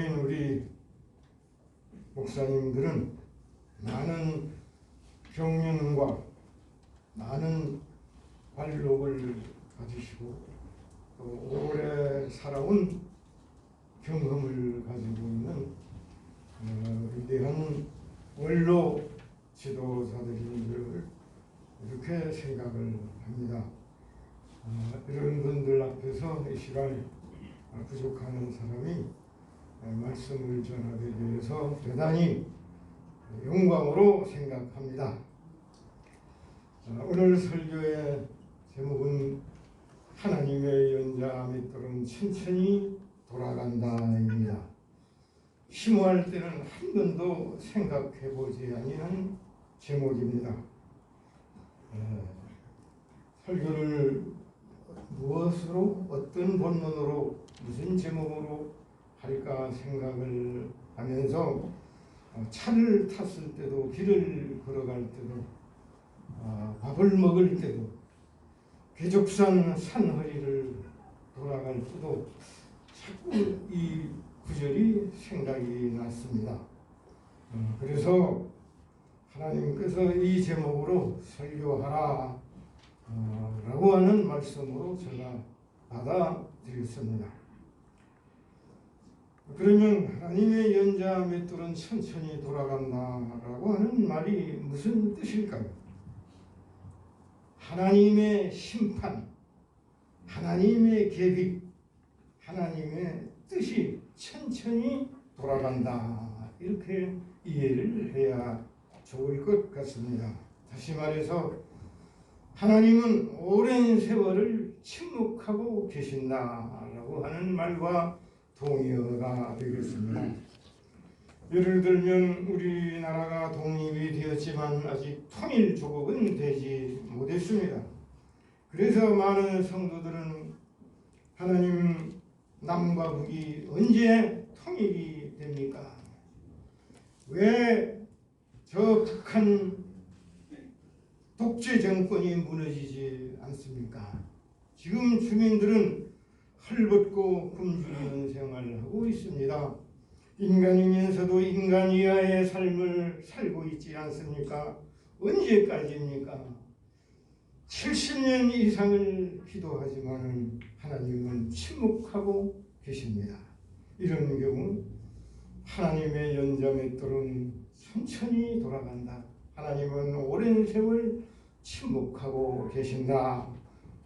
모인 우리 목사님들은 많은 경륜과 많은 관록을 가지시고 또 오래 살아온 경험을 가지고 있는 위대한 원로 지도자들인 줄 이렇게 생각을 합니다. 이런 분들 앞에서 이 시간 부족하는 사람이 말씀을 전하기 위해서 대단히 영광으로 생각합니다. 오늘 설교의 제목은 하나님의 연자 맷돌은 천천히 돌아간다입니다. 심오할 때는 한 번도 생각해보지 아니한 제목입니다. 설교를 무엇으로, 어떤 본문으로, 무슨 제목으로 할까 생각을 하면서 차를 탔을 때도, 길을 걸어갈 때도, 밥을 먹을 때도, 계족산 산허리를 돌아갈 때도 자꾸 이 구절이 생각이 났습니다. 그래서 하나님께서 이 제목으로 설교하라 라고 하는 말씀으로 제가 받아들였습니다. 그러면 하나님의 연자 맷돌은 천천히 돌아간다라고 하는 말이 무슨 뜻일까요? 하나님의 심판, 하나님의 계획, 하나님의 뜻이 천천히 돌아간다, 이렇게 이해를 해야 좋을 것 같습니다. 다시 말해서 하나님은 오랜 세월을 침묵하고 계신다라고 하는 말과 동의어가 되겠습니다. 예를 들면 우리나라가 독립이 되었지만 아직 통일조국은 되지 못했습니다. 그래서 많은 성도들은 하나님, 남과 북이 언제 통일이 됩니까? 왜 저 북한 독재 정권이 무너지지 않습니까? 지금 주민들은 헐벗고 굶주리는 생활을 하고 있습니다. 인간이면서도 인간 이하의 삶을 살고 있지 않습니까? 언제까지입니까? 70년 이상을 기도하지만 하나님은 침묵하고 계십니다. 이런 경우 하나님의 연자 맷돌은 천천히 돌아간다, 하나님은 오랜 세월 침묵하고 계신다,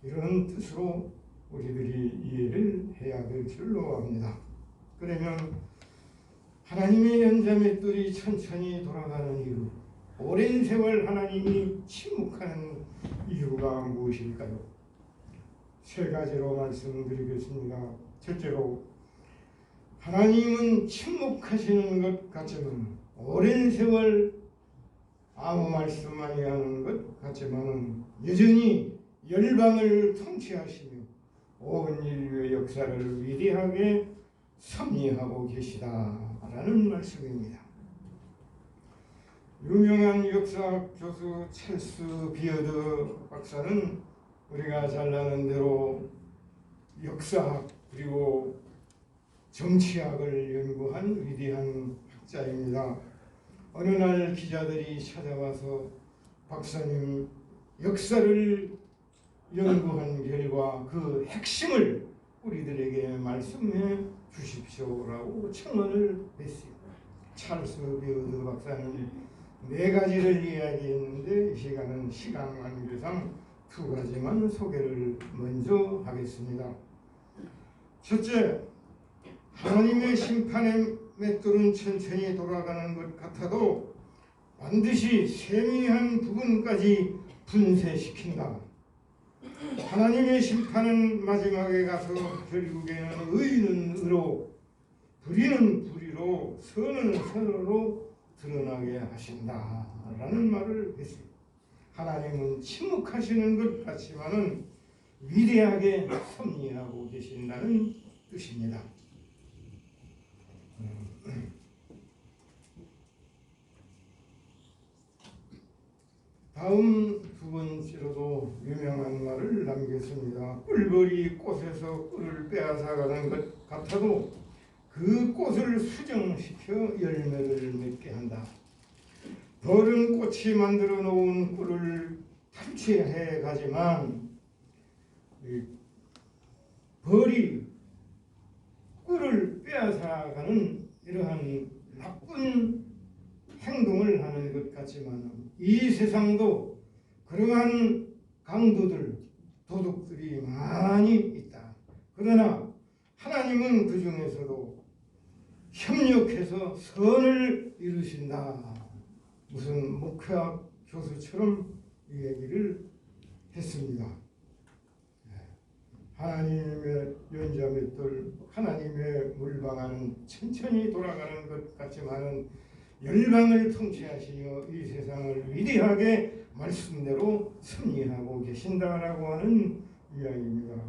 이런 뜻으로 우리들이 이해를 해야 될 줄로 압니다. 그러면 하나님의 연자 맷돌이 천천히 돌아가는 이유, 오랜 세월 하나님이 침묵하는 이유가 무엇일까요? 세 가지로 말씀드리겠습니다. 첫째로, 하나님은 침묵하시는 것 같지만, 오랜 세월 아무 말씀 많이 하는 것 같지만 여전히 열방을 통치하시며 온 인류의 역사를 위대하게 섭리하고 계시다라는 말씀입니다. 유명한 역사학 교수 찰스 비어드 박사는 우리가 잘 아는 대로 역사학 그리고 정치학을 연구한 위대한 학자입니다. 어느 날 기자들이 찾아와서 박사님, 역사를 연구한 결과 그 핵심을 우리들에게 말씀해 주십시오라고 청원을 했어요. 찰스 비어드 박사는 네 가지를 이야기했는데 이 시간은 시간 관계상 두 가지만 소개를 먼저 하겠습니다. 첫째, 하나님의 심판의 맷돌은 천천히 돌아가는 것 같아도 반드시 세미한 부분까지 분쇄시킨다. 하나님의 심판은 마지막에 가서 결국에는 의는 의로, 불의는 불의로, 선은 선으로 드러나게 하신다라는 말을 했습니다. 하나님은 침묵하시는 것 같지만은 위대하게 섭리하고 계신다는 뜻입니다. 다음 두 번째로도 유명한 말을 남겼습니다. 꿀벌이 꽃에서 꿀을 빼앗아가는 것 같아도 그 꽃을 수정시켜 열매를 맺게 한다. 벌은 꽃이 만들어 놓은 꿀을 탈취해 가지만 벌이 꿀을 빼앗아가는 이러한 나쁜 행동을 하는 것 같지만 이 세상도 그러한 강도들, 도둑들이 많이 있다. 그러나 하나님은 그 중에서도 협력해서 선을 이루신다. 무슨 목회학 교수처럼 이 얘기를 했습니다. 하나님의 연자맷돌, 하나님의 물방아는 천천히 돌아가는 것 같지만은 열방을 통치하시며 이 세상을 위대하게 말씀대로 섭리하고 계신다라고 하는 이야기입니다.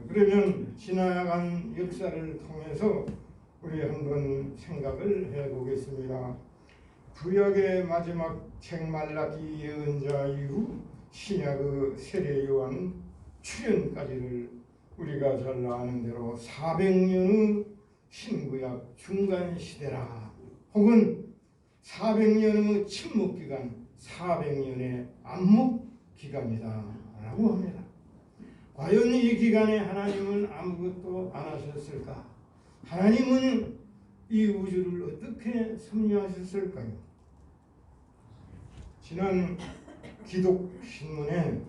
그러면 지나간 역사를 통해서 우리 한번 생각을 해보겠습니다. 구약의 마지막 책 말라기 예언자 이후 신약의 세례 요한 출현까지를 우리가 잘 아는 대로 400년의 신구약 중간 시대라, 혹은 400년의 침묵 기간, 400년의暗묵 기간이다 라고 합니다. 과연 이 기간에 하나님은 아무것도 안 하셨을까? 하나님은 이 우주를 어떻게 섭리하셨을까요? 지난 기독신문에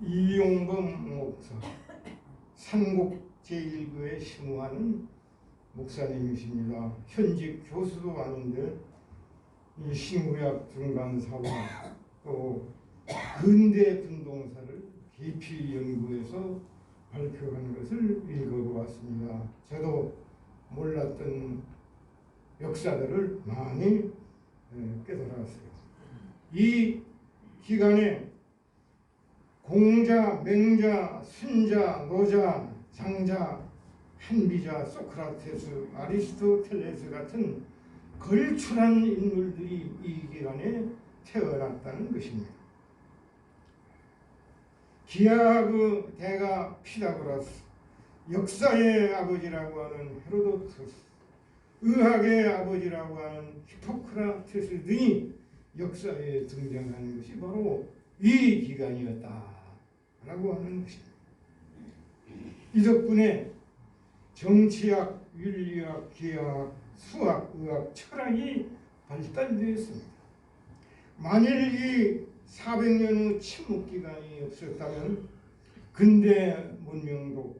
이용범 목사, 산곡 제1교회 심우하는 목사님이십니다. 현직 교수도 아닌데 이 신구약 중간사와 또 근대 분동사를 깊이 연구해서 발표한 것을 읽어보았습니다. 저도 몰랐던 역사들을 많이 깨달았어요. 이 기간에 공자, 맹자, 순자, 노자, 장자, 한비자, 소크라테스, 아리스토텔레스 같은 걸출한 인물들이 이 기간에 태어났다는 것입니다. 기하그 대가 피타고라스, 역사의 아버지라고 하는 헤로도토스, 의학의 아버지라고 하는 히포크라테스 등이 역사에 등장하는 것이 바로 이 기간이었다라고 하는 것입니다. 이 덕분에 정치학, 윤리학, 기하학, 수학, 의학, 철학이 발달되었습니다. 만일 이 400년의 침묵기간이 없었다면 근대 문명도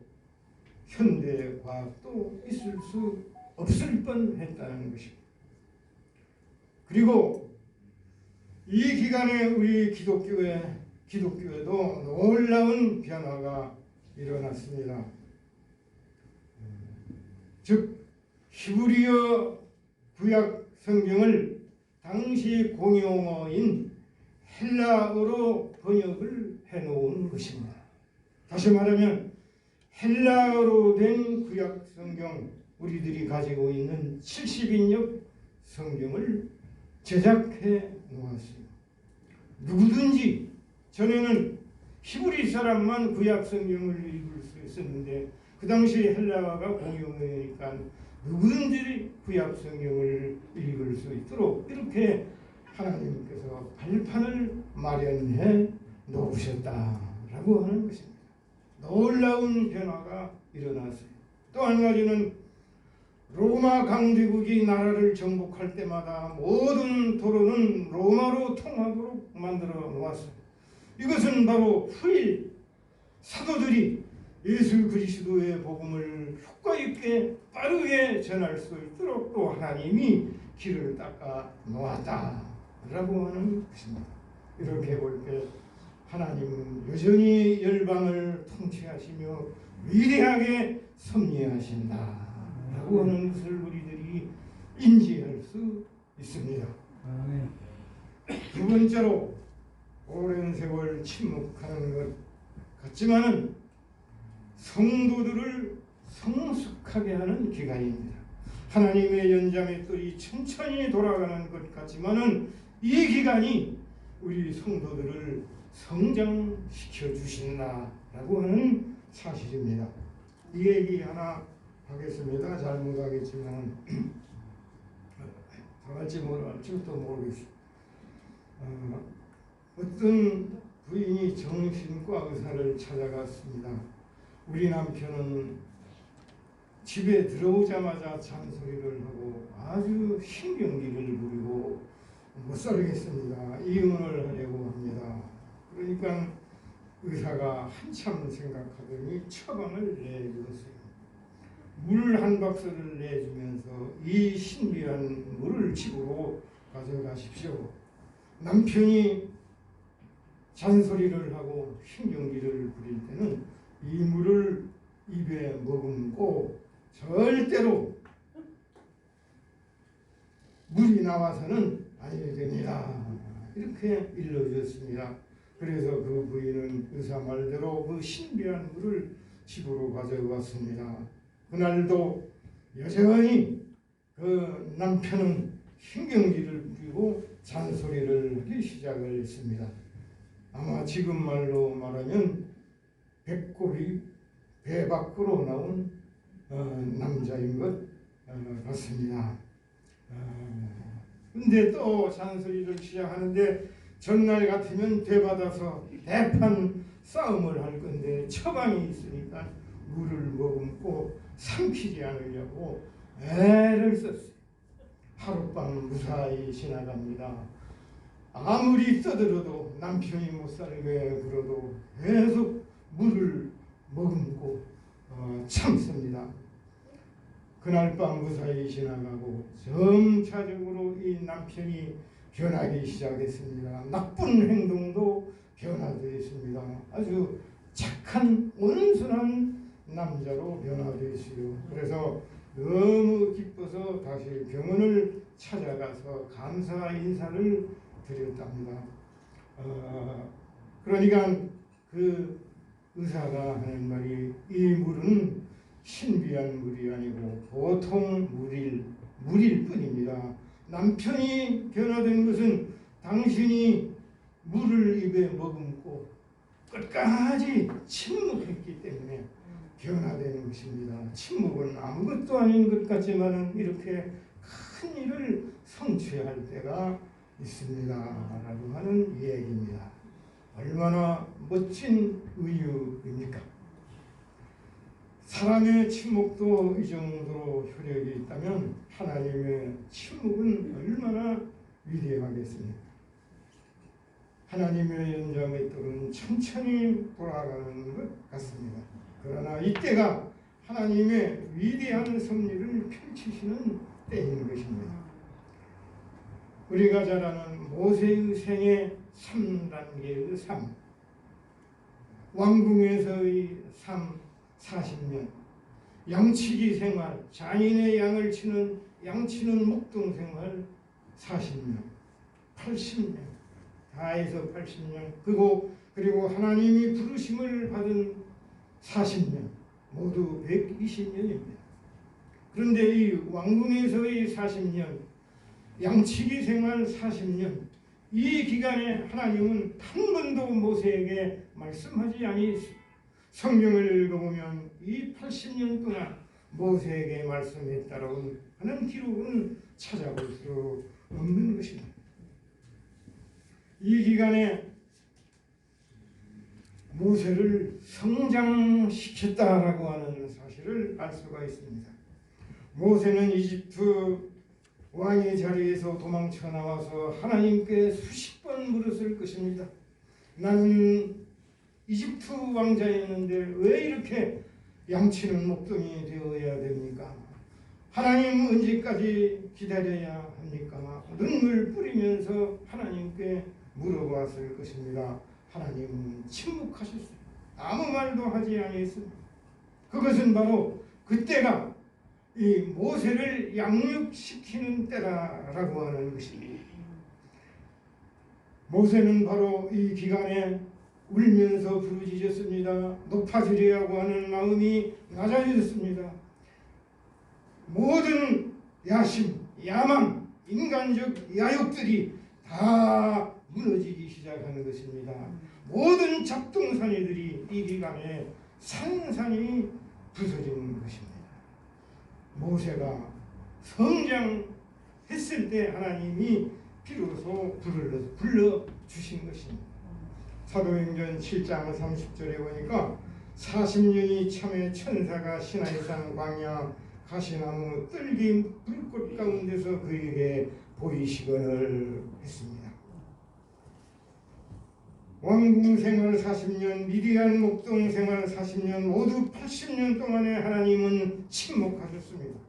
현대 과학도 있을 수 없을 뻔했다는 것입니다. 그리고 이 기간에 우리 기독교에도 놀라운 변화가 일어났습니다. 즉 히브리어 구약 성경을 당시 공용어인 헬라어로 번역을 해놓은 것입니다. 다시 말하면 헬라어로 된 구약 성경, 우리들이 가지고 있는 70인역 성경을 제작해 놓았습니다. 누구든지, 전에는 히브리 사람만 구약 성경을 읽을 수 있었는데 그 당시 헬라어가 공용어니까 누구든지 구약 성경을 읽을 수 있도록 이렇게 하나님께서 발판을 마련해 놓으셨다라고 하는 것입니다. 놀라운 변화가 일어났어요. 또 한 가지는 로마 강대국이 나라를 정복할 때마다 모든 도로는 로마로 통하도록 만들어 놓았어요. 이것은 바로 후일 사도들이 예수 그리스도의 복음을 효과 있게 빠르게 전할 수 있도록 또 하나님이 길을 닦아 놓았다라고 하는 것입니다. 이렇게 볼 때 하나님은 여전히 열방을 통치하시며 위대하게 섭리하신다라고 하는 것을 우리들이 인지할 수 있습니다. 두 번째로 오랜 세월 침묵하는 것 같지만은 성도들을 성숙하게 하는 기간입니다. 하나님의 연자맷돌이 천천히 돌아가는 것 같지만은 이 기간이 우리 성도들을 성장시켜 주신다라고 하는 사실입니다. 이 얘기 하나 하겠습니다. 잘 못하겠지만 할지 못할지 또 모르겠어요. 어떤 부인이 정신과 의사를 찾아갔습니다. 우리 남편은 집에 들어오자마자 잔소리를 하고 아주 신경질을 부리고 못 살겠습니다. 이혼을 하려고 합니다. 그러니까 의사가 한참 생각하더니 처방을 내주었어요. 물 한 박스를 내주면서 이 신비한 물을 집으로 가져가십시오. 남편이 잔소리를 하고 신경질을 부릴 때는 이 물을 입에 머금고 절대로 물이 나와서는 아니 됩니다. 이렇게 일러주었습니다. 그래서 그 부인은 의사 말대로 그 신비한 물을 집으로 가져왔습니다. 그날도 여전히 그 남편은 신경질을 부리고 잔소리를 하기 시작을 했습니다. 아마 지금 말로 말하면 배꼽이 배 밖으로 나온 남자인 것 같습니다. 근데 또 잔소리를 시작하는데 전날 같으면 되받아서 대판 싸움을 할 건데 처방이 있으니까 물을 머금고 삼키지 않으려고 애를 썼어요. 하룻밤 무사히 지나갑니다. 아무리 떠들어도 남편이 못 살게 굴어도 계속 물을 머금고 참습니다. 그날 밤 무사히 지나가고 점차적으로 이 남편이 변하기 시작했습니다. 나쁜 행동도 변화되었습니다. 아주 착한 온순한 남자로 변화되었어요. 그래서 너무 기뻐서 다시 병원을 찾아가서 감사 인사를 드렸답니다. 그러니까 그 의사가 하는 말이 이 물은 신비한 물이 아니고 보통 물일 뿐입니다. 남편이 변화된 것은 당신이 물을 입에 머금고 끝까지 침묵했기 때문에 변화되는 것입니다. 침묵은 아무것도 아닌 것 같지만 이렇게 큰 일을 성취할 때가 있습니다. 라고 하는 얘기입니다. 얼마나 멋진 의유입니까? 사람의 침묵도 이 정도로 효력이 있다면 하나님의 침묵은 얼마나 위대하겠습니까? 하나님의 연자맷돌은 천천히 돌아가는 것 같습니다. 그러나 이때가 하나님의 위대한 섭리를 펼치시는 때인 것입니다. 우리가 잘 아는 모세의 생애 3단계의 삶, 왕궁에서의 삶 40년, 양치기 생활, 장인의 양을 치는 양치는 목동 생활 40년, 80년, 다 해서 80년, 그리고 하나님이 부르심을 받은 40년, 모두 120년입니다. 그런데 이 왕궁에서의 40년, 양치기 생활 40년, 이 기간에 하나님은 한 번도 모세에게 말씀하지 아니했습니다. 성경을 읽어보면 이 80년 동안 모세에게 말씀했다라고 하는 기록은 찾아볼 수 없는 것입니다. 이 기간에 모세를 성장시켰다라고 하는 사실을 알 수가 있습니다. 모세는 이집트 왕의 자리에서 도망쳐 나와서 하나님께 수십 번 물었을 것입니다. 나는 이집트 왕자였는데 왜 이렇게 양치는 목동이 되어야 됩니까? 하나님 언제까지 기다려야 합니까? 눈물 뿌리면서 하나님께 물어봤을 것입니다. 하나님은 침묵하셨어요. 아무 말도 하지 아니했습니다. 그것은 바로 그때가 이 모세를 양육시키는 때라고 하는 것입니다. 모세는 바로 이 기간에 울면서 부르짖었습니다. 높아지려고 하는 마음이 낮아졌습니다. 모든 야심, 야망, 인간적 야욕들이 다 무너지기 시작하는 것입니다. 모든 작동산이들이 이 기간에 산산이 부서지는 것입니다. 모세가 성장했을 때 하나님이 비로소 불러주신 것입니다. 사도행전 7장 30절에 보니까 40년이 참에 천사가 시나이산 광야 가시나무 뜰기 불꽃 가운데서 그에게 보이시거늘 했습니다. 왕궁 생활 40년, 미디안 목동 생활 40년, 모두 80년 동안에 하나님은 침묵하셨습니다.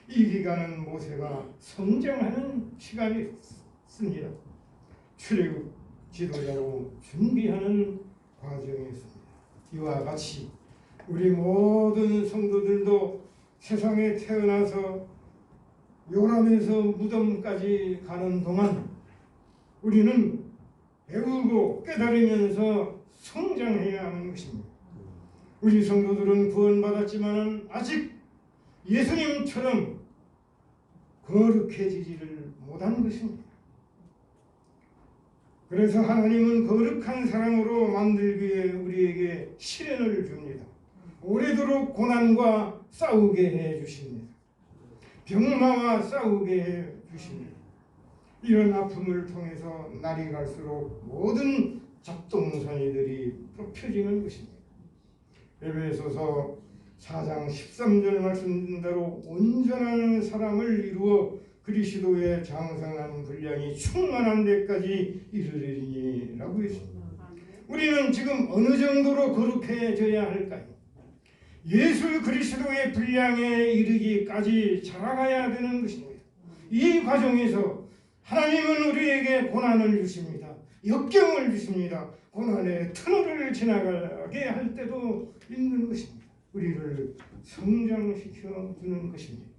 이 기간은 모세가 성장하는 시간이었습니다. 출애굽 지도자로 준비하는 과정이었습니다. 이와 같이 우리 모든 성도들도 세상에 태어나서 요람에서 무덤까지 가는 동안 우리는 배우고 깨달으면서 성장해야 하는 것입니다. 우리 성도들은 구원받았지만 아직 예수님처럼 거룩해지지를 못한 것입니다. 그래서 하나님은 거룩한 사람으로 만들기 위해 우리에게 시련을 줍니다. 오래도록 고난과 싸우게 해주십니다. 병마와 싸우게 해주십니다. 이런 아픔을 통해서 날이 갈수록 모든 작동선이들이 펴지는 것입니다. 에베소서 4장 13절 말씀대로 온전한 사람을 이루어 그리스도의 장성한 분량이 충만한 데까지 이르리니라고 했습니다. 우리는 지금 어느 정도로 거룩해져야 할까요? 예수 그리스도의 분량에 이르기까지 자라가야 되는 것입니다. 이 과정에서 하나님은 우리에게 고난을 주십니다. 역경을 주십니다. 고난의 터널을 지나가게 할 때도 있는 것입니다. 우리를 성장시켜 주는 것입니다.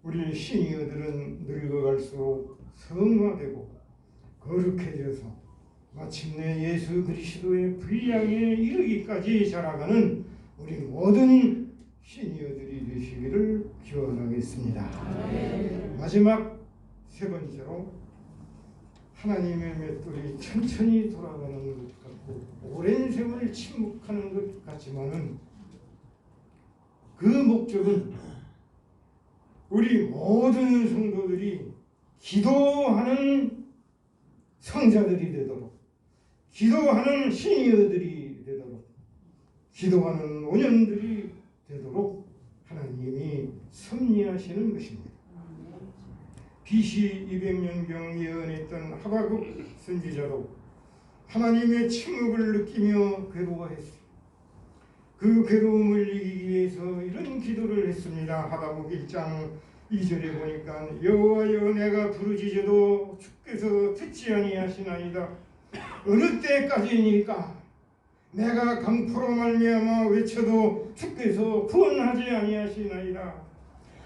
우리 시니어들은 늙어갈수록 성화되고 거룩해져서 마침내 예수 그리스도의 분량에 이르기까지 자라가는 우리 모든 시니어들이 되시기를 기원하겠습니다. 마지막 세 번째로 하나님의 맷돌이 천천히 돌아가는 것 같고 오랜 세월 침묵하는 것 같지만은 그 목적은 우리 모든 성도들이 기도하는 성자들이 되도록, 기도하는 시니어들이 되도록, 기도하는 노년들이 되도록 하나님이 섭리하시는 것입니다. BC 200년경 예언했던 하박국 선지자도 하나님의 침묵을 느끼며 괴로워했습니다. 그 괴로움을 이기기 위해서 이런 기도를 했습니다. 하박국 1장 2절에 보니까 여호와여 내가 부르짖어도 주께서 듣지 아니하시나이다. 어느 때까지니까 내가 강포로 말미암아 외쳐도 주께서 구원하지 아니하시나이다.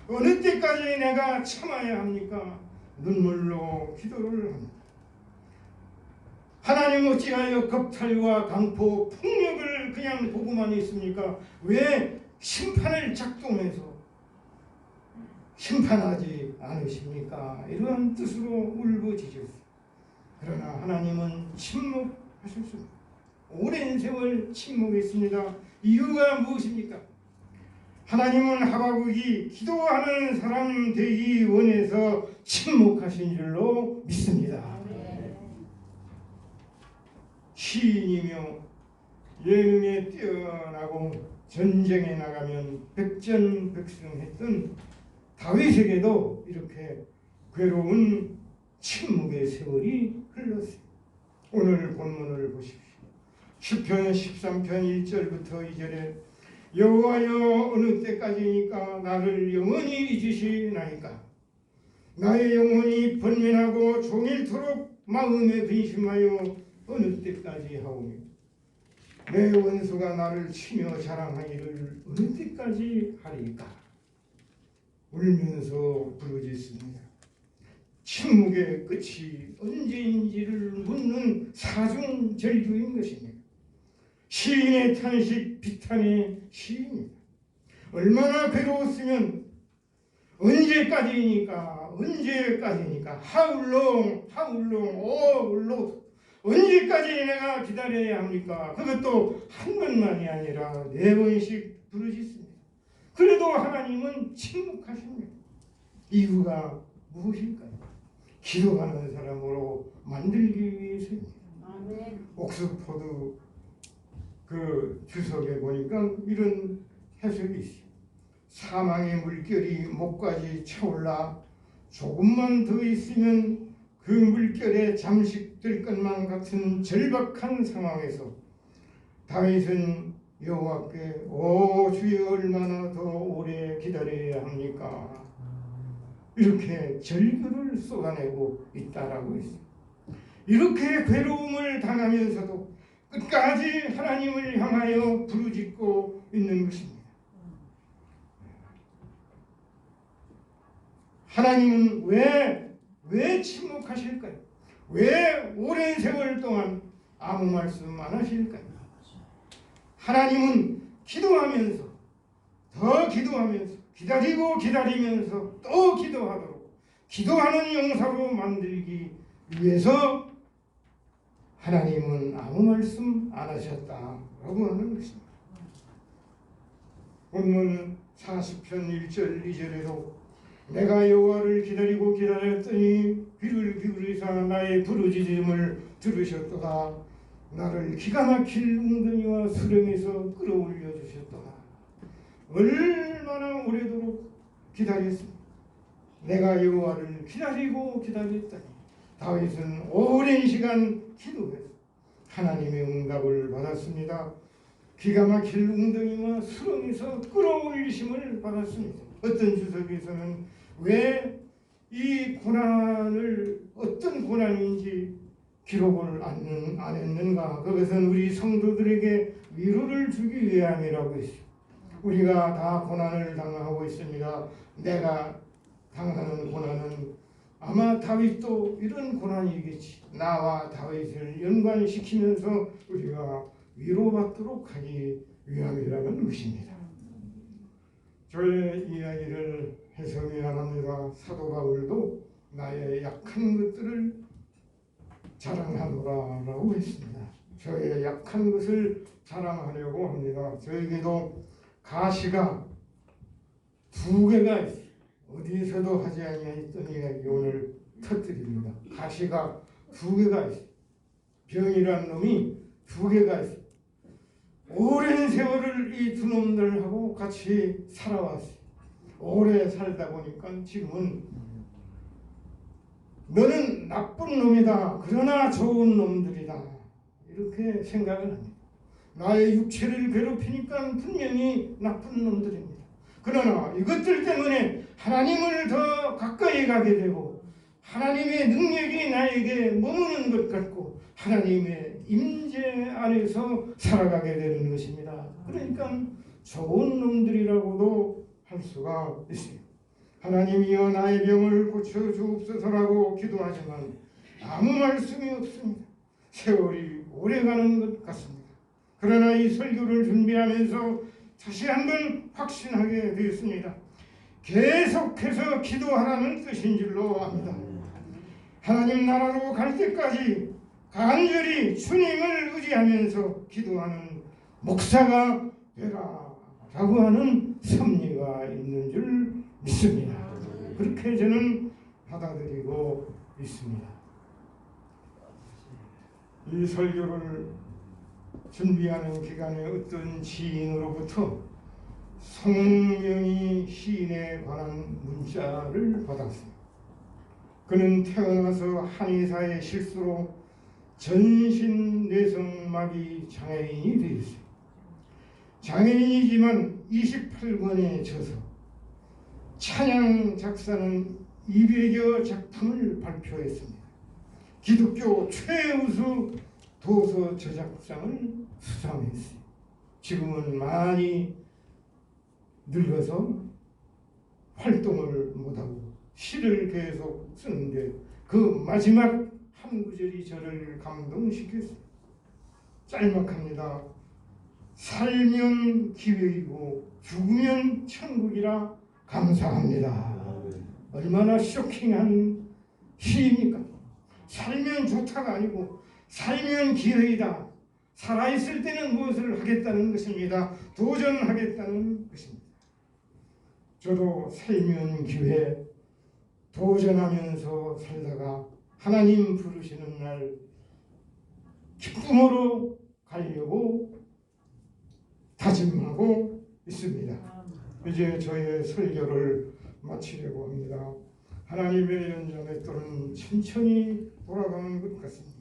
어느 때까지 내가 참아야 합니까? 눈물로 기도를 합니다. 하나님 어찌하여 겁탈과 강포, 폭력을 그냥 보고만 있습니까? 왜 심판을 작동해서 심판하지 않으십니까? 이러한 뜻으로 울부짖었어요. 그러나 하나님은 침묵하셨습니다. 오랜 세월 침묵했습니다. 이유가 무엇입니까? 하나님은 하박국이 기도하는 사람 되기 원해서 침묵하신 줄로 믿습니다. 시인이며 예능에 뛰어나고 전쟁에 나가면 백전백승했던 다윗에게도 이렇게 괴로운 침묵의 세월이 흘렀어요. 오늘 본문을 보십시오. 시편 13편 1절부터 2절에 여호와여 어느 때까지니까 나를 영원히 잊으시나이까? 나의 영혼이 번민하고 종일토록 마음에 근심하여 어느 때까지 하오며 내 원수가 나를 치며 자랑하기를 어느 때까지 하리까? 울면서 부르짖습니다. 침묵의 끝이 언제인지를 묻는 사중절규인 것입니다. 시인의 탄식 비탄의 시입니다. 얼마나 괴로웠으면 언제까지니까 How long, oh Lord, 언제까지 내가 기다려야 합니까? 그것도 한 번만이 아니라 4번씩 부르짖습니다. 그래도 하나님은 침묵하십니다. 이유가 무엇일까요? 기도하는 사람으로 만들기 위해서입니다. 옥스퍼드 그 주석에 보니까 이런 해석이 있어요. 사망의 물결이 목까지 차올라 조금만 더 있으면 그 물결에 잠식될 것만 같은 절박한 상황에서 다윗은 여호와께 오 주여 얼마나 더 오래 기다려야 합니까? 이렇게 절규를 쏟아내고 있다라고 했어요. 이렇게 괴로움을 당하면서도 끝까지 하나님을 향하여 부르짖고 있는 것입니다. 하나님은 왜 침묵하실까요? 왜 오랜 세월 동안 아무 말씀 안 하실까요? 하나님은 기도하면서 더 기도하면서 기다리면서 또 기도하도록 기도하는 용사로 만들기 위해서 하나님은 아무 말씀 안 하셨다라고 하는 것입니다. 본문 40편 1절 2절에도 내가 여호와를 기다리고 기다렸더니 귀를 기울이사 나의 부르짖음을 들으셨도다. 나를 기가 막힐 웅덩이와 수렁에서 끌어올려 주셨도다. 얼마나 오래도록 기다렸습니다. 내가 여호와를 기다리고 기다렸더니 다윗은 오랜 시간 기도해서 하나님의 응답을 받았습니다. 기가 막힐 웅덩이와 수렁에서 끌어올리심을 받았습니다. 어떤 주석에서는 왜 이 고난을 어떤 고난인지 기록을 안 했는가? 그것은 우리 성도들에게 위로를 주기 위함이라고 했어요. 우리가 다 고난을 당하고 있습니다. 내가 당하는 고난은 아마 다윗도 이런 고난이겠지. 나와 다윗을 연관시키면서 우리가 위로받도록 하기 위함이라는 것입니다. 저의 이야기를 해서 미안합니다. 사도 바울도 나의 약한 것들을 자랑하노라라고 했습니다. 저의 약한 것을 자랑하려고 합니다. 저에게도 가시가 2개가 있어요. 어디에서도 하지 아니했던 이야기 오늘 터뜨립니다. 가시가 2개가 있어요. 병이란 놈이 2개가 있어요. 오랜 세월을 이 두 놈들하고 같이 살아왔어요. 오래 살다 보니까 지금은 너는 나쁜 놈이다. 그러나 좋은 놈들이다. 이렇게 생각을 합니다. 나의 육체를 괴롭히니까 분명히 나쁜 놈들입니다. 그러나 이것들 때문에 하나님을 더 가까이 가게 되고 하나님의 능력이 나에게 머무는 것 같고 하나님의 임재 안에서 살아가게 되는 것입니다. 그러니까 좋은 놈들이라고도 할 수가 있어요. 하나님이여 나의 병을 고쳐주옵소서라고 기도하지만 아무 말씀이 없습니다. 세월이 오래가는 것 같습니다. 그러나 이 설교를 준비하면서 다시 한번 확신하게 되었습니다. 계속해서 기도하라는 뜻인 줄로 압니다. 하나님 나라로 갈 때까지 간절히 주님을 의지하면서 기도하는 목사가 되라 라고 하는 섭리가 있는 줄 믿습니다. 그렇게 저는 받아들이고 있습니다. 이 설교를 준비하는 기간에 어떤 지인으로부터 송명희 시인에 관한 문자를 받았습니다. 그는 태어나서 한의사의 실수로 전신뇌성마비 장애인이 되었어요. 장애인이지만 28권에 져서 찬양 작사는 200여 작품을 발표했습니다. 기독교 최우수 도서 저작상을 수상했어요. 지금은 많이 늙어서 활동을 못하고 시를 계속 쓰는데 그 마지막 한 구절이 저를 감동시켰어요. 짤막합니다. 살면 기회이고 죽으면 천국이라 감사합니다. 얼마나 쇼킹한 시입니까? 살면 좋다가 아니고 살면 기회이다. 살아있을 때는 무엇을 하겠다는 것입니다. 도전하겠다는 것입니다. 저도 살면 기회 도전하면서 살다가 하나님 부르시는 날 기쁨으로 가려고 다짐하고 있습니다. 이제 저의 설교를 마치려고 합니다. 하나님의 연장의 또는 천천히 돌아가는 것 같습니다.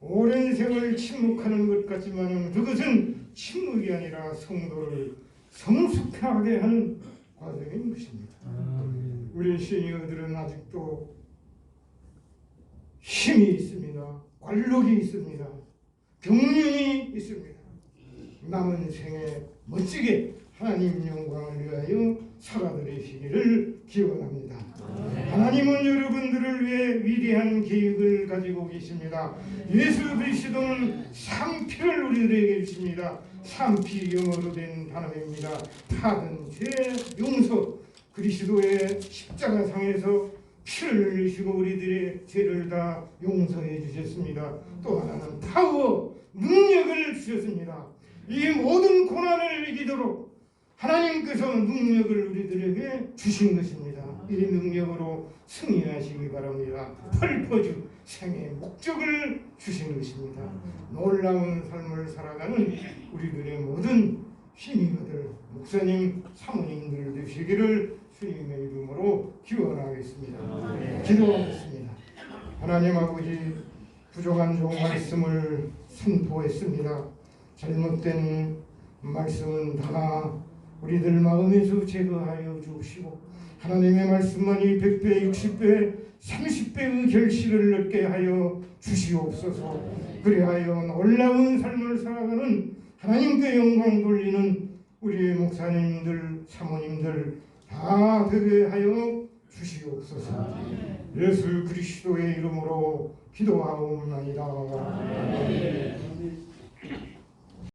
오랜 세월 침묵하는 것 같지만 그것은 침묵이 아니라 성도를 성숙하게 하는 과정인 것입니다. 우리 시니어들은 아직도 힘이 있습니다. 관록이 있습니다. 경륜이 있습니다. 남은 생에 멋지게 하나님 영광을 위하여 살아드리시기를 기원합니다. 하나님은 여러분들을 위해 위대한 계획을 가지고 계십니다. 예수 그리스도는 산피를 우리들에게 주십니다. 산피 영어로 된 단어입니다. 파든 죄 용서. 그리스도의 십자가상에서 피를 흘리시고 우리들의 죄를 다 용서해 주셨습니다. 또 하나는 파워, 능력을 주셨습니다. 이 모든 고난을 이기도록 하나님께서 능력을 우리들에게 주신 것입니다. 이 능력으로 승리하시기 바랍니다. 펄퍼주 생의 목적을 주신 것입니다. 놀라운 삶을 살아가는 우리들의 모든 시니어들, 목사님, 사모님들 되시기를 주님의 이름으로 기원하겠습니다. 기도하겠습니다. 하나님 아버지, 부족한 종 말씀을 선포했습니다. 잘못된 말씀은 다 우리들 마음에서 제거하여 주시고 하나님의 말씀만이 100배, 60배, 30배의 결실을 얻게 하여 주시옵소서. 그리하여 놀라운 삶을 살아가는 하나님께 영광 돌리는 우리 목사님들, 사모님들 다 되게 하여 주시옵소서. 예수 그리스도의 이름으로 기도하옵나이다.